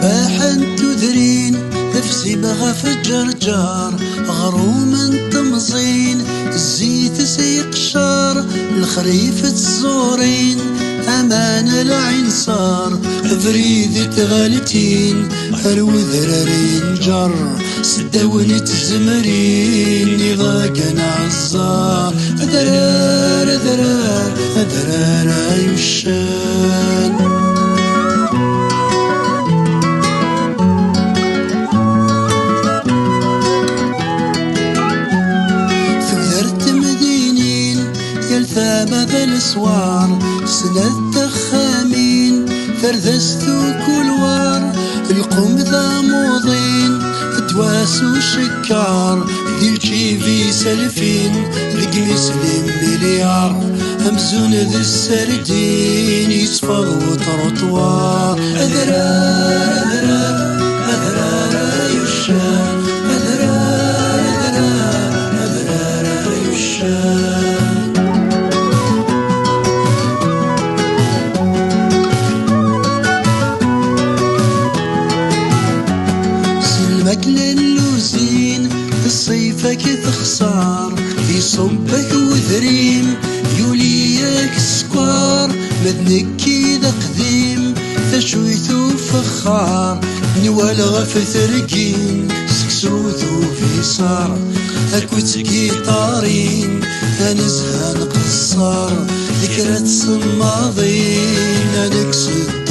باحن تذرين تفسي بغا في الجرجار غروم تمزين الزيت سيقشار الخريف تزورين امان العين صار بريد تغالتين حلو ذرارين جر سداوني تزمرين يضاقن عالزار ذرار ذرار ذرار يمشان ثابت الاسوار سنة تخامين فردستو كلوار القوم ذا موضين دواس وشكار ديل في سلفين ذقني سليم مليار همزون ذي السردين يصفغ وترطوار أذرار أذرار أذرار يشان أذرار أذرار أذرار يشان ماكل اللوزين الصيفك تخسار في صبك وذريم يوليك سكوار مدنكي ذا قديم تشويثو فخار نوال غف ثرقين سكسوثو في صار اكو تسقي طارين انزهان قصار ذكرى صماضين نكسد